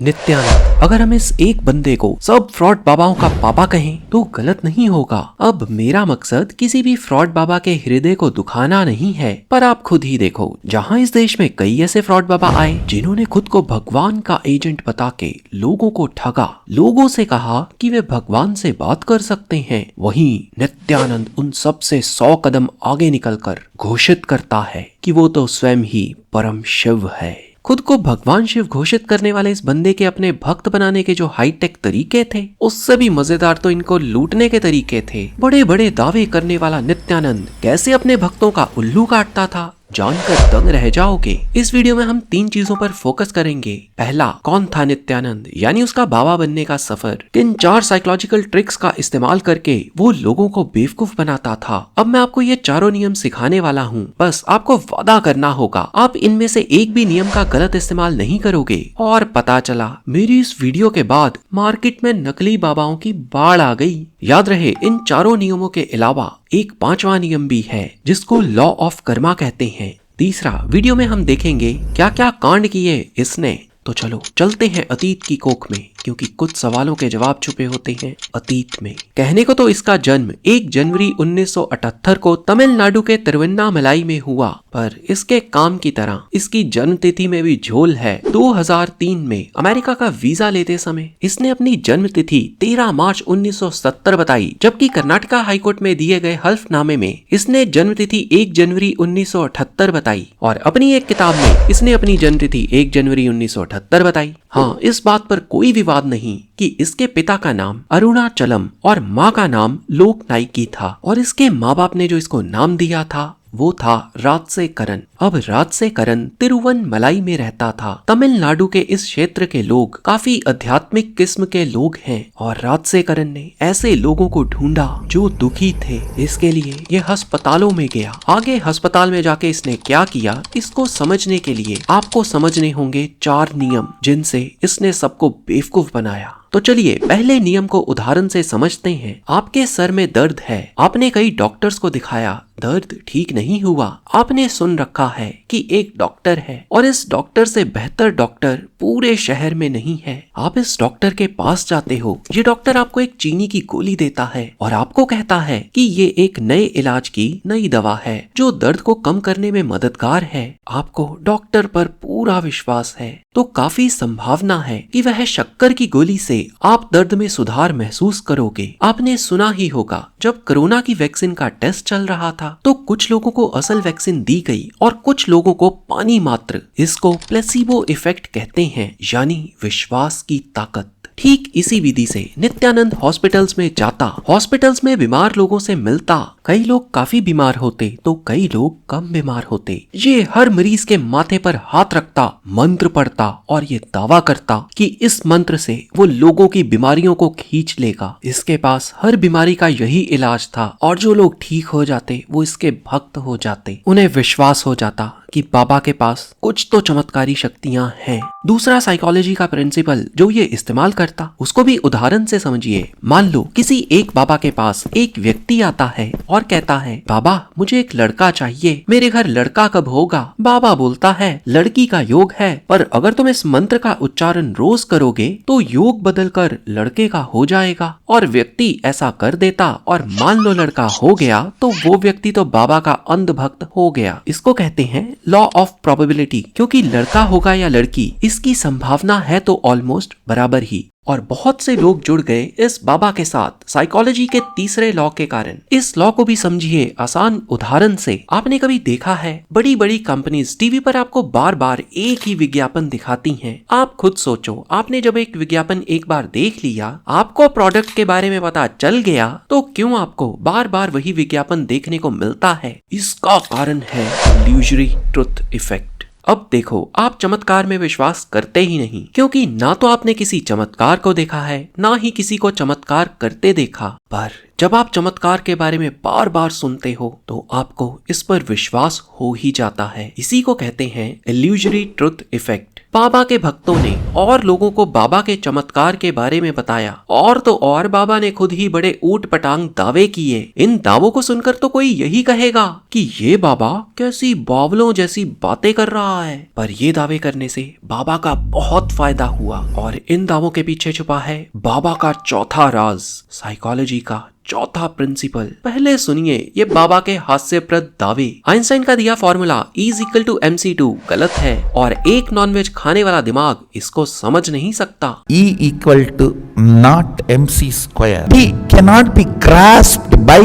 नित्यानंद। अगर हम इस एक बंदे को सब फ्रॉड बाबाओं का पापा कहें तो गलत नहीं होगा। अब मेरा मकसद किसी भी फ्रॉड बाबा के हृदय को दुखाना नहीं है, पर आप खुद ही देखो, जहां इस देश में कई ऐसे फ्रॉड बाबा आए जिन्होंने खुद को भगवान का एजेंट बता के लोगों को ठगा, लोगों से कहा कि वे भगवान से बात कर सकते हैं, वहीं नित्यानंद उन सब से 100 कदम आगे निकलकर घोषित करता है कि वो तो स्वयं ही परम शिव है। खुद को भगवान शिव घोषित करने वाले इस बंदे के अपने भक्त बनाने के जो हाईटेक तरीके थे, उससे भी मजेदार तो इनको लूटने के तरीके थे। बड़े बड़े दावे करने वाला नित्यानंद कैसे अपने भक्तों का उल्लू काटता था, जानकर दंग रह जाओगे। इस वीडियो में हम 3 चीजों पर फोकस करेंगे। पहला, कौन था नित्यानंद, यानी उसका बाबा बनने का सफर। किन 4 साइकोलॉजिकल ट्रिक्स का इस्तेमाल करके वो लोगों को बेवकूफ बनाता था। अब मैं आपको ये चारों नियम सिखाने वाला हूँ, बस आपको वादा करना होगा आप इनमें से एक भी नियम का गलत इस्तेमाल नहीं करोगे। और पता चला मेरी इस वीडियो के बाद मार्केट में नकली बाबाओं की बाढ़ आ गई। याद रहे, इन चारों नियमों के अलावा एक 5वां नियम भी है जिसको लॉ ऑफ कर्मा कहते हैं। तीसरा, वीडियो में हम देखेंगे क्या क्या कांड किए इसने। तो चलो चलते हैं अतीत की कोख में, क्योंकि कुछ सवालों के जवाब छुपे होते हैं अतीत में। कहने को तो इसका जन्म 1 जनवरी 1978 को तमिलनाडु के तिरुवन्नामलाई में हुआ, पर इसके काम की तरह इसकी जन्म तिथि में भी झोल है। 2003 में अमेरिका का वीजा लेते समय इसने अपनी जन्म तिथि 13 मार्च 1970 बताई, जबकि कर्नाटका हाईकोर्ट में दिए गए हल्फनामे में इसने जन्म तिथि 1 जनवरी 1978 बताई, और अपनी एक किताब में इसने अपनी जन्म तिथि 1 जनवरी 1978 बताई। हाँ, इस बात पर कोई विवाद नहीं कि इसके पिता का नाम अरुणाचलम और माँ का नाम लोकनायकी था, और इसके माँ बाप ने जो इसको नाम दिया था वो था राजशेखरन। अब राजशेखरन तिरुवन्नमलाई में रहता था। तमिलनाडु के इस क्षेत्र के लोग काफी आध्यात्मिक किस्म के लोग हैं, और राजशेखरन ने ऐसे लोगों को ढूंढा जो दुखी थे। इसके लिए ये अस्पतालों में गया। आगे अस्पताल में जाके इसने क्या किया, इसको समझने के लिए आपको समझने होंगे 4 नियम जिनसे इसने सबको बेवकूफ बनाया। तो चलिए पहले नियम को उदाहरण से समझते हैं। आपके सर में दर्द है, आपने कई डॉक्टर्स को दिखाया, दर्द ठीक नहीं हुआ। आपने सुन रखा है कि एक डॉक्टर है और इस डॉक्टर से बेहतर डॉक्टर पूरे शहर में नहीं है। आप इस डॉक्टर के पास जाते हो, ये डॉक्टर आपको एक चीनी की गोली देता है और आपको कहता है कि ये एक नए इलाज की नई दवा है जो दर्द को कम करने में मददगार है। आपको डॉक्टर पर पूरा विश्वास है, तो काफी संभावना है कि वह शक्कर की गोली से आप दर्द में सुधार महसूस करोगे। आपने सुना ही होगा, जब कोरोना की वैक्सीन का टेस्ट चल रहा था तो कुछ लोगों को असल वैक्सीन दी गई और कुछ लोगों को पानी मात्र। इसको प्लेसिबो इफेक्ट कहते हैं, यानी विश्वास की ताकत। ठीक इसी विधि से नित्यानंद हॉस्पिटल्स में जाता, हॉस्पिटल्स में बीमार लोगों से मिलता। कई लोग काफी बीमार होते तो कई लोग कम बीमार होते। ये हर मरीज के माथे पर हाथ रखता, मंत्र पढ़ता और ये दावा करता कि इस मंत्र से वो लोगों की बीमारियों को खींच लेगा। इसके पास हर बीमारी का यही इलाज था, और जो लोग ठीक हो जाते वो इसके भक्त हो जाते। उन्हें विश्वास हो जाता कि बाबा के पास कुछ तो चमत्कारी शक्तियां हैं। दूसरा साइकोलॉजी का प्रिंसिपल जो ये इस्तेमाल करता, उसको भी उदाहरण से समझिए। मान लो किसी एक बाबा के पास एक व्यक्ति आता है और कहता है, बाबा मुझे एक लड़का चाहिए, मेरे घर लड़का कब होगा। बाबा बोलता है, लड़की का योग है, पर अगर तुम इस मंत्र का उच्चारण रोज करोगे तो योग बदलकर लड़के का हो जाएगा। और व्यक्ति ऐसा कर देता, और मान लो लड़का हो गया तो वो व्यक्ति तो बाबा का अंधभक्त हो गया। इसको कहते हैं लॉ ऑफ प्रोबेबिलिटी, क्योंकि लड़का होगा या लड़की, इसकी संभावना है तो ऑलमोस्ट बराबर ही। और बहुत से लोग जुड़ गए इस बाबा के साथ साइकोलॉजी के तीसरे लॉ के कारण। इस लॉ को भी समझिए आसान उदाहरण से। आपने कभी देखा है, बड़ी बड़ी कंपनीज टीवी पर आपको बार बार एक ही विज्ञापन दिखाती हैं। आप खुद सोचो, आपने जब एक विज्ञापन एक बार देख लिया, आपको प्रोडक्ट के बारे में पता चल गया, तो क्यों आपको बार बार वही विज्ञापन देखने को मिलता है? इसका कारण है इल्यूजरी ट्रुथ इफेक्ट। अब देखो, आप चमत्कार में विश्वास करते ही नहीं, क्योंकि ना तो आपने किसी चमत्कार को देखा है, ना ही किसी को चमत्कार करते देखा। पर जब आप चमत्कार के बारे में बार बार सुनते हो तो आपको इस पर विश्वास हो ही जाता है। इसी को कहते हैं इल्यूजरी ट्रुथ इफेक्ट। बाबा के भक्तों ने और लोगों को बाबा के चमत्कार के बारे में बताया और तो और बाबा ने खुद ही बड़े ऊट पटांग दावे किए। इन दावों को सुनकर तो कोई यही कहेगा कि ये बाबा कैसी बावलों जैसी बातें कर रहा है, पर ये दावे करने से बाबा का बहुत फायदा हुआ और इन दावों के पीछे छुपा है बाबा का चौथा राज, साइकोलॉजी का चौथा प्रिंसिपल। पहले सुनिए ये बाबा के हास्यप्रद दावे। आइंस्टाइन का दिया फॉर्मूला E=mc2 गलत है और एक नॉनवेज खाने वाला दिमाग इसको समझ नहीं सकता। E=not mc². He cannot be grasped by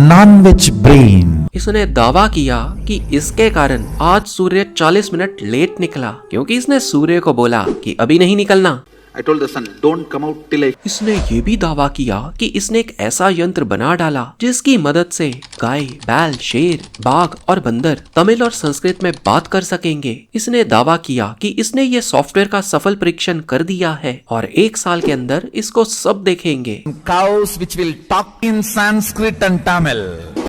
non-veg brain. इसने दावा किया कि इसके कारण आज सूर्य 40 मिनट लेट निकला क्योंकि इसने सूर्य को बोला कि अभी नहीं निकलना। I told the sun, don't come out till I... इसने ये भी दावा किया कि इसने एक ऐसा यंत्र बना डाला जिसकी मदद से गाय, बैल, शेर, बाघ और बंदर तमिल और संस्कृत में बात कर सकेंगे। इसने दावा किया कि इसने ये सॉफ्टवेयर का सफल परीक्षण कर दिया है और 1 साल के अंदर इसको सब देखेंगे। Cows which will talk in Sanskrit and Tamil.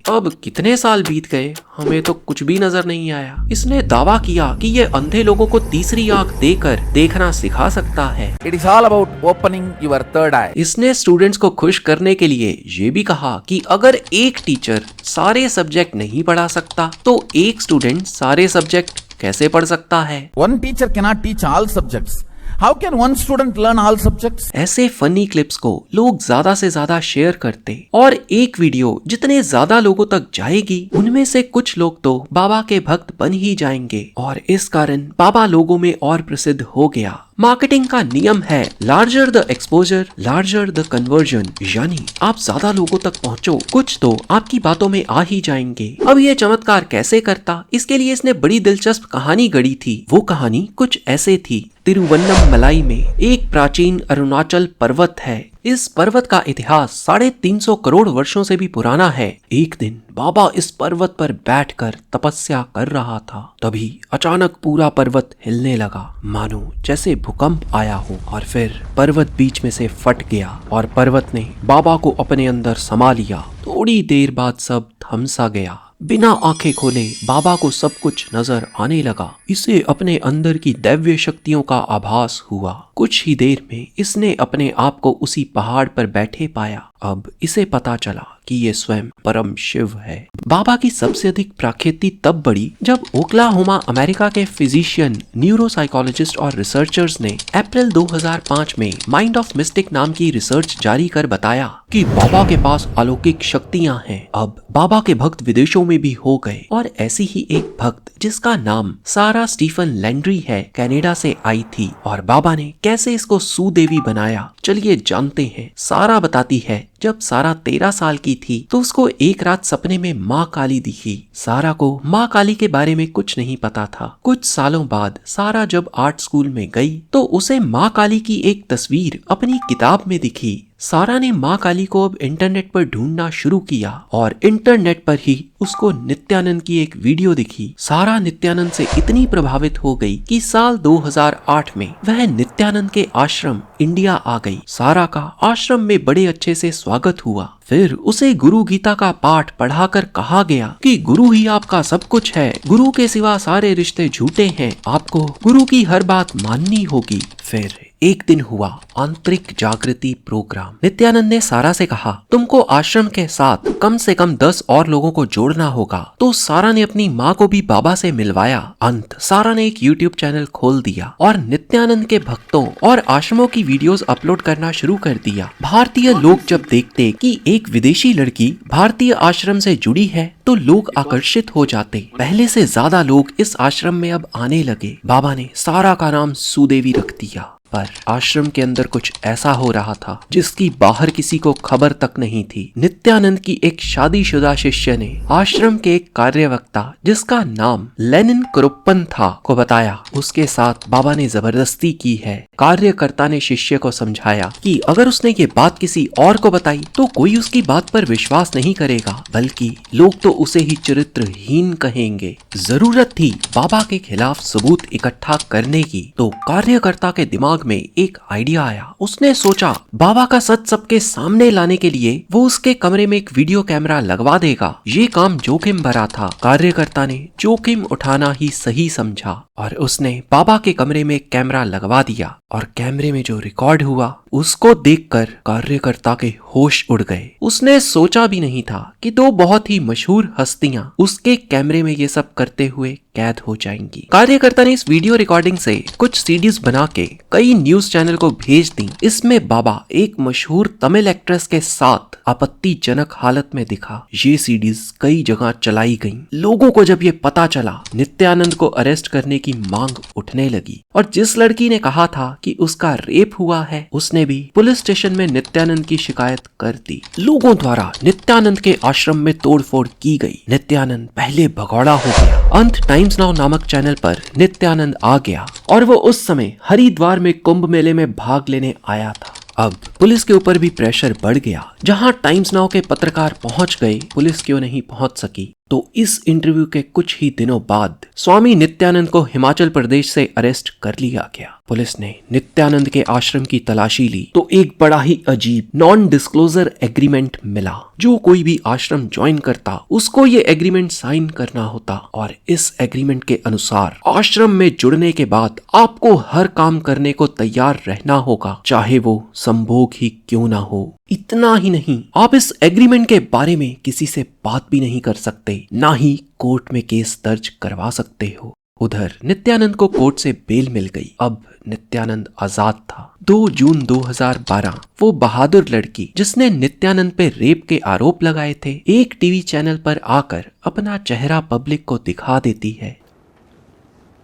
अब कितने साल बीत गए, हमें तो कुछ भी नजर नहीं आया। इसने दावा किया कि ये अंधे लोगों को तीसरी आंख देकर देखना सिखा सकता है। It is all about opening your third eye. इसने स्टूडेंट्स को खुश करने के लिए ये भी कहा कि अगर एक टीचर सारे सब्जेक्ट नहीं पढ़ा सकता तो एक स्टूडेंट सारे सब्जेक्ट कैसे पढ़ सकता है। One teacher cannot teach all subjects. How can one student learn all subjects? ऐसे फनी क्लिप्स को लोग ज्यादा से ज्यादा शेयर करते और एक वीडियो जितने ज्यादा लोगों तक जाएगी उनमें से कुछ लोग तो बाबा के भक्त बन ही जाएंगे और इस कारण बाबा लोगों में और प्रसिद्ध हो गया। मार्केटिंग का नियम है larger the exposure larger the conversion, यानी आप ज्यादा लोगों तक पहुंचो कुछ तो आपकी बातों में आ ही जाएंगे। अब ये चमत्कार कैसे करता, इसके लिए इसने बड़ी दिलचस्प कहानी गढ़ी थी। वो कहानी कुछ ऐसे थी। तिरुवन्नमलाई में एक प्राचीन अरुणाचल पर्वत है। इस पर्वत का इतिहास 350 करोड़ वर्षों से भी पुराना है। एक दिन बाबा इस पर्वत पर बैठकर तपस्या कर रहा था, तभी अचानक पूरा पर्वत हिलने लगा, मानो जैसे भूकंप आया हो, और फिर पर्वत बीच में से फट गया और पर्वत ने बाबा को अपने अंदर समा लिया। थोड़ी देर बाद सब थम सा गया। बिना आंखें खोले बाबा को सब कुछ नजर आने लगा। इसे अपने अंदर की दैव्य शक्तियों का आभास हुआ। कुछ ही देर में इसने अपने आप को उसी पहाड़ पर बैठे पाया। अब इसे पता चला कि ये स्वयं परम शिव है। बाबा की सबसे अधिक प्रख्याति तब बढ़ी जब ओक्लाहोमा अमेरिका के फिजिशियन, न्यूरोसाइकोलॉजिस्ट और रिसर्चर्स ने अप्रैल 2005 में माइंड ऑफ मिस्टिक नाम की रिसर्च जारी कर बताया कि बाबा के पास अलौकिक शक्तियां हैं। अब बाबा के भक्त विदेशों में भी हो गए और ऐसी ही एक भक्त जिसका नाम सारा स्टीफन लैंड्री है, कनाडा से आई थी और बाबा ने कैसे इसको सुदेवी बनाया, चलिए जानते हैं। सारा बताती है जब सारा 13 साल की थी तो उसको एक रात सपने में माँ काली दिखी। सारा को माँ काली के बारे में कुछ नहीं पता था। कुछ सालों बाद सारा जब आर्ट स्कूल में गई तो उसे माँ काली की एक तस्वीर अपनी किताब में दिखी। सारा ने माँ काली को अब इंटरनेट पर ढूंढना शुरू किया और इंटरनेट पर ही उसको नित्यानंद की एक वीडियो दिखी। सारा नित्यानंद से इतनी प्रभावित हो गई कि साल 2008 में वह नित्यानंद के आश्रम इंडिया आ गई। सारा का आश्रम में बड़े अच्छे से स्वागत हुआ। फिर उसे गुरु गीता का पाठ पढ़ाकर कहा गया कि गुरु ही आपका सब कुछ है, गुरु के सिवा सारे रिश्ते झूठे हैं, आपको गुरु की हर बात माननी होगी। फिर एक दिन हुआ आंतरिक जागृति प्रोग्राम। नित्यानंद ने सारा से कहा, तुमको आश्रम के साथ कम से कम 10 और लोगों को जोड़ना होगा। तो सारा ने अपनी माँ को भी बाबा से मिलवाया। अंत सारा ने एक YouTube चैनल खोल दिया और नित्यानंद के भक्तों और आश्रमों की वीडियोस अपलोड करना शुरू कर दिया। भारतीय लोग जब देखते कि एक विदेशी लड़की भारतीय आश्रम से जुड़ी है तो लोग आकर्षित हो जाते। पहले से ज्यादा लोग इस आश्रम में अब आने लगे। बाबा ने सारा का नाम सुदेवी रख दिया। पर आश्रम के अंदर कुछ ऐसा हो रहा था जिसकी बाहर किसी को खबर तक नहीं थी। नित्यानंद की एक शादीशुदा शिष्य ने आश्रम के एक कार्यवक्ता जिसका नाम लेनिन कुरुप्पन था को बताया। उसके साथ बाबा ने जबरदस्ती की है। कार्यकर्ता ने शिष्य को समझाया कि अगर उसने ये बात किसी और को बताई तो कोई उसकी बात पर विश्वास नहीं करेगा, बल्कि लोग तो उसे ही चरित्रहीन कहेंगे। जरूरत थी बाबा के खिलाफ सबूत इकट्ठा करने की, तो कार्यकर्ता के दिमाग दिमाग में एक आइडिया आया। उसने सोचा बाबा का सच सबके सामने लाने के लिए वो उसके कमरे में एक वीडियो कैमरा लगवा देगा। ये काम जोखिम भरा था। कार्यकर्ता ने जोखिम उठाना ही सही समझा और उसने बाबा के कमरे में कैमरा लगवा दिया और कैमरे में जो रिकॉर्ड हुआ उसको देखकर कार्यकर्ता के होश उड़ गए। उसने सोचा भी नहीं था कि दो बहुत ही मशहूर हस्तियां उसके कैमरे में ये सब करते हुए कैद हो जाएंगी। कार्यकर्ता ने इस वीडियो रिकॉर्डिंग से कुछ सीडीज बना के कई न्यूज चैनल को भेज दी। इसमें बाबा एक मशहूर तमिल एक्ट्रेस के साथ आपत्तिजनक हालत में दिखा। ये सीडीज कई जगह चलाई गईं। लोगों को जब ये पता चला नित्यानंद को अरेस्ट करने की मांग उठने लगी और जिस लड़की ने कहा था कि उसका रेप हुआ है उसने भी पुलिस स्टेशन में नित्यानंद की शिकायत कर दी। लोगों द्वारा नित्यानंद के आश्रम में तोड़फोड़ की गई। नित्यानंद पहले भगौड़ा हो गया। अंत टाइम्स नाउ नामक चैनल पर नित्यानंद आ गया और वो उस समय हरिद्वार में कुंभ मेले में भाग लेने आया था। अब पुलिस के ऊपर भी प्रेशर बढ़ गया। जहां टाइम्स नाउ के पत्रकार पहुंच गए पुलिस क्यों नहीं पहुंच सकी। तो इस इंटरव्यू के कुछ ही दिनों बाद स्वामी नित्यानंद को हिमाचल प्रदेश से अरेस्ट कर लिया गया। पुलिस ने नित्यानंद के आश्रम की तलाशी ली तो एक बड़ा ही अजीब नॉन डिस्क्लोजर एग्रीमेंट मिला। जो कोई भी आश्रम ज्वाइन करता उसको ये एग्रीमेंट साइन करना होता और इस एग्रीमेंट के अनुसार आश्रम में जुड़ने के बाद आपको हर काम करने को तैयार रहना होगा, चाहे वो संभोग ही क्यों ना हो। इतना ही नहीं, आप इस एग्रीमेंट के बारे में किसी से बात भी नहीं कर सकते, ना ही कोर्ट में केस दर्ज करवा सकते हो। उधर नित्यानंद को कोर्ट से बेल मिल गई। अब नित्यानंद आजाद था। 2 जून 2012 वो बहादुर लड़की जिसने नित्यानंद पे रेप के आरोप लगाए थे एक टीवी चैनल पर आकर अपना चेहरा पब्लिक को दिखा देती है।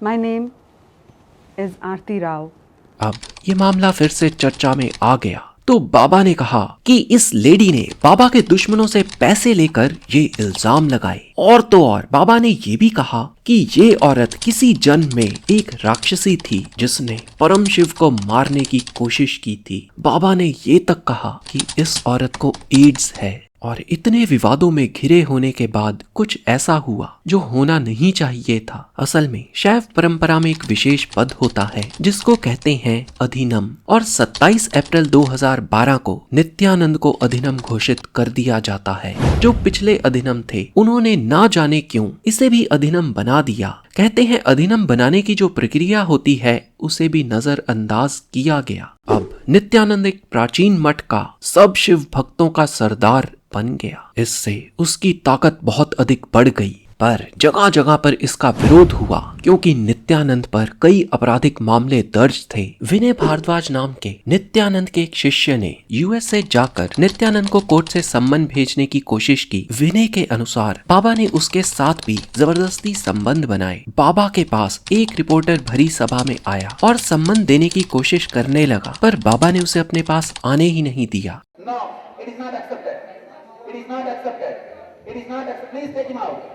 My name is आरती राव। अब ये मामला फिर से चर्चा में आ गया तो बाबा ने कहा कि इस लेडी ने बाबा के दुश्मनों से पैसे लेकर ये इल्जाम लगाए। और तो और बाबा ने ये भी कहा कि ये औरत किसी जन्म में एक राक्षसी थी जिसने परम शिव को मारने की कोशिश की थी। बाबा ने ये तक कहा कि इस औरत को एड्स है। और इतने विवादों में घिरे होने के बाद कुछ ऐसा हुआ जो होना नहीं चाहिए था। असल में शैव परंपरा में एक विशेष पद होता है जिसको कहते हैं अधिनम और 27 अप्रैल 2012 को नित्यानंद को अधिनम घोषित कर दिया जाता है। जो पिछले अधिनम थे उन्होंने ना जाने क्यों इसे भी अधिनम बना दिया। कहते हैं अधिनम बनाने की जो प्रक्रिया होती है उसे भी नजरअंदाज किया गया। अब नित्यानंद एक प्राचीन मठ का सब शिव भक्तों का सरदार बन गया। इससे उसकी ताकत बहुत अधिक बढ़ गई। पर जगह जगह पर इसका विरोध हुआ क्योंकि नित्यानंद पर कई आपराधिक मामले दर्ज थे। विनय भारद्वाज नाम के नित्यानंद के एक शिष्य ने यूएसए जाकर नित्यानंद को कोर्ट से सम्मन भेजने की कोशिश की। विनय के अनुसार बाबा ने उसके साथ भी जबरदस्ती संबंध बनाए। बाबा के पास एक रिपोर्टर भरी सभा में आया और सम्मन देने की कोशिश करने लगा, पर बाबा ने उसे अपने पास आने ही नहीं दिया। No, it is not accepted. It is not accepted. It is not accepted. Please take him out.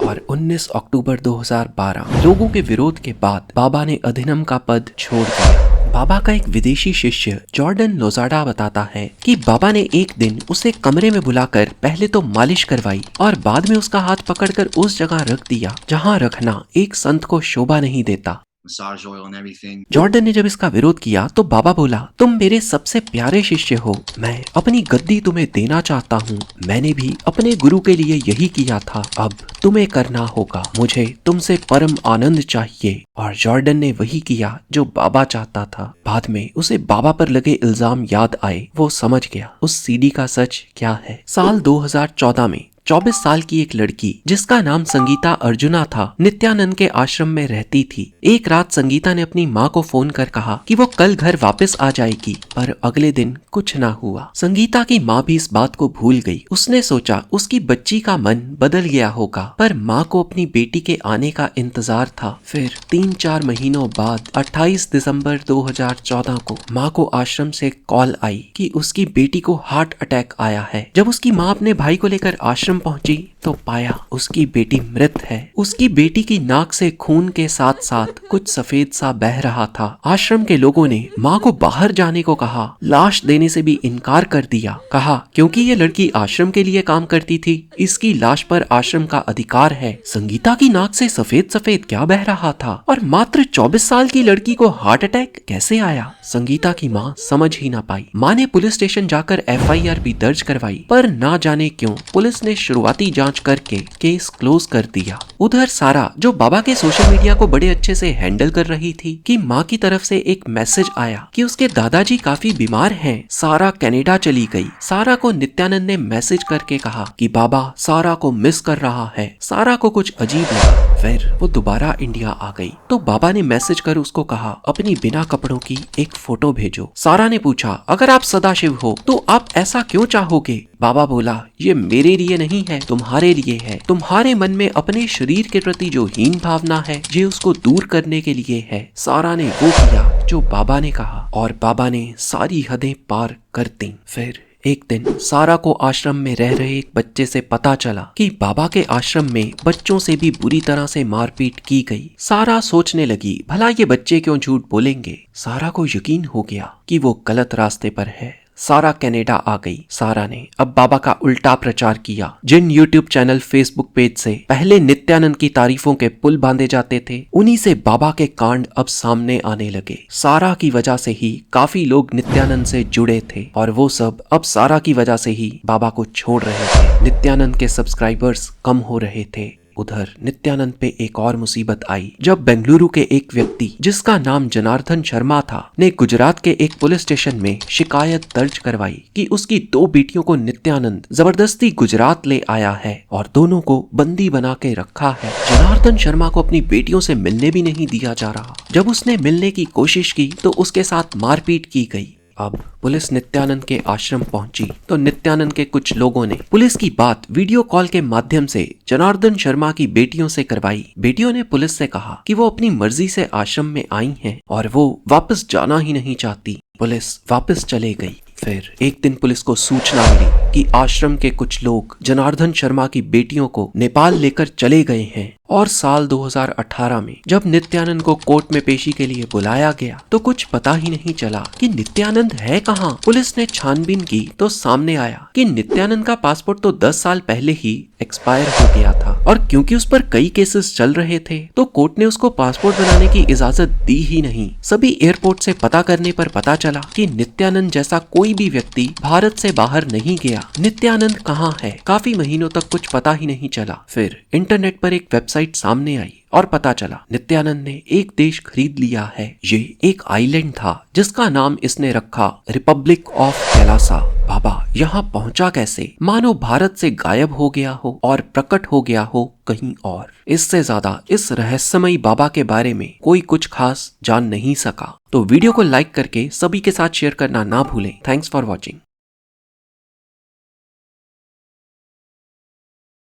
और 19 अक्टूबर 2012 लोगों के विरोध के बाद बाबा ने अधिनम का पद छोड़ दिया। बाबा का एक विदेशी शिष्य जॉर्डन लोजाडा बताता है कि बाबा ने एक दिन उसे कमरे में बुलाकर पहले तो मालिश करवाई और बाद में उसका हाथ पकड़कर उस जगह रख दिया जहां रखना एक संत को शोभा नहीं देता। massage oil and everything. Jordan ने जब इसका विरोध किया तो बाबा बोला, तुम मेरे सबसे प्यारे शिष्य हो, मैं अपनी गद्दी तुम्हें देना चाहता हूँ। मैंने भी अपने गुरु के लिए यही किया था, अब तुम्हें करना होगा। मुझे तुमसे परम आनंद चाहिए। और जॉर्डन ने वही किया जो बाबा चाहता था। बाद में उसे बाबा पर लगे इल्जाम याद आए। वो समझ गया उस सीडी का सच क्या है। साल 2014 में 24 साल की एक लड़की जिसका नाम संगीता अर्जुना था नित्यानंद के आश्रम में रहती थी। एक रात संगीता ने अपनी माँ को फोन कर कहा कि वो कल घर वापस आ जाएगी, पर अगले दिन कुछ ना हुआ। संगीता की माँ भी इस बात को भूल गई। उसने सोचा उसकी बच्ची का मन बदल गया होगा, पर माँ को अपनी बेटी के आने का इंतजार था। फिर 3-4 महीनों बाद 28 दिसंबर 2014 को माँ को आश्रम से कॉल आई कि उसकी बेटी को हार्ट अटैक आया है। जब उसकी माँ अपने भाई को लेकर आश्रम आश्रम पहुंची तो पाया उसकी बेटी मृत है। उसकी बेटी की नाक से खून के साथ साथ कुछ सफेद सा बह रहा था। आश्रम के लोगों ने माँ को बाहर जाने को कहा, लाश देने से भी इनकार कर दिया। कहा क्योंकि ये लड़की आश्रम के लिए काम करती थी, इसकी लाश पर आश्रम का अधिकार है। संगीता की नाक से सफेद सफेद क्या बह रहा था और मात्र 24 साल की लड़की को हार्ट अटैक कैसे आया? संगीता की माँ समझ ही ना पाई। माँ ने पुलिस स्टेशन जाकर FIR भी दर्ज करवाई, पर ना जाने क्यों पुलिस ने शुरुआती जांच करके केस क्लोज कर दिया। उधर सारा, जो बाबा के सोशल मीडिया को बड़े अच्छे से हैंडल कर रही थी, कि माँ की तरफ से एक मैसेज आया कि उसके दादाजी काफी बीमार हैं। सारा कनाडा चली गई। सारा को नित्यानंद ने मैसेज करके कहा कि बाबा सारा को मिस कर रहा है। सारा को कुछ अजीब लगा, फिर वो दोबारा इंडिया आ गई। तो बाबा ने मैसेज कर उसको कहा अपनी बिना कपड़ों की एक फोटो भेजो। सारा ने पूछा अगर आप सदाशिव हो तो आप ऐसा क्यों चाहोगे? बाबा बोला ये मेरे लिए नहीं है, तुम्हारे लिए है। तुम्हारे मन में अपने शरीर के प्रति जो हीन भावना है, ये उसको दूर करने के लिए है। सारा ने वो किया जो बाबा ने कहा और बाबा ने सारी हदें पार कर दी। फिर एक दिन सारा को आश्रम में रह रहे एक बच्चे से पता चला कि बाबा के आश्रम में बच्चों से भी बुरी तरह से मारपीट की गई। सारा सोचने लगी भला ये बच्चे क्यों झूठ बोलेंगे। सारा को यकीन हो गया कि वो गलत रास्ते पर है। सारा कनाडा आ गई। सारा ने अब बाबा का उल्टा प्रचार किया। जिन YouTube चैनल, Facebook पेज से पहले नित्यानंद की तारीफों के पुल बांधे जाते थे, उन्हीं से बाबा के कांड अब सामने आने लगे। सारा की वजह से ही काफी लोग नित्यानंद से जुड़े थे और वो सब अब सारा की वजह से ही बाबा को छोड़ रहे थे। नित्यानंद के सब्सक्राइबर्स कम हो रहे थे। उधर नित्यानंद पे एक और मुसीबत आई जब बेंगलुरु के एक व्यक्ति जिसका नाम जनार्दन शर्मा था ने गुजरात के एक पुलिस स्टेशन में शिकायत दर्ज करवाई कि उसकी 2 बेटियों को नित्यानंद जबरदस्ती गुजरात ले आया है और दोनों को बंदी बना के रखा है। जनार्दन शर्मा को अपनी बेटियों से मिलने भी नहीं दिया जा रहा। जब उसने मिलने की कोशिश की तो उसके साथ मारपीट की गई। अब पुलिस नित्यानंद के आश्रम पहुंची तो नित्यानंद के कुछ लोगों ने पुलिस की बात वीडियो कॉल के माध्यम से जनार्दन शर्मा की बेटियों से करवाई। बेटियों ने पुलिस से कहा कि वो अपनी मर्जी से आश्रम में आई हैं और वो वापस जाना ही नहीं चाहती। पुलिस वापस चले गई। फिर एक दिन पुलिस को सूचना मिली कि आश्रम के कुछ लोग जनार्दन शर्मा की बेटियों को नेपाल लेकर चले गए हैं। और साल 2018 में जब नित्यानंद को कोर्ट में पेशी के लिए बुलाया गया तो कुछ पता ही नहीं चला कि नित्यानंद है कहाँ। पुलिस ने छानबीन की तो सामने आया कि नित्यानंद का पासपोर्ट तो 10 साल पहले ही एक्सपायर हो गया था और क्योंकि उस पर कई केसेस चल रहे थे तो कोर्ट ने उसको पासपोर्ट बनाने की इजाजत दी ही नहीं। सभी एयरपोर्ट से पता करने पर पता चला कि नित्यानंद जैसा कोई भी व्यक्ति भारत से बाहर नहीं गया। नित्यानंद कहाँ है? काफी महीनों तक कुछ पता ही नहीं चला। फिर इंटरनेट पर एक वेबसाइट सामने आई और पता चला नित्यानंद ने एक देश खरीद लिया है। ये एक आइलैंड था जिसका नाम इसने रखा रिपब्लिक ऑफ कैलासा। बाबा यहाँ पहुंचा कैसे? मानो भारत से गायब हो गया हो और प्रकट हो गया हो कहीं और। इससे ज्यादा इस रहस्यमयी बाबा के बारे में कोई कुछ खास जान नहीं सका। तो वीडियो को लाइक करके सभी के साथ शेयर करना ना भूलें। Thanks for watching.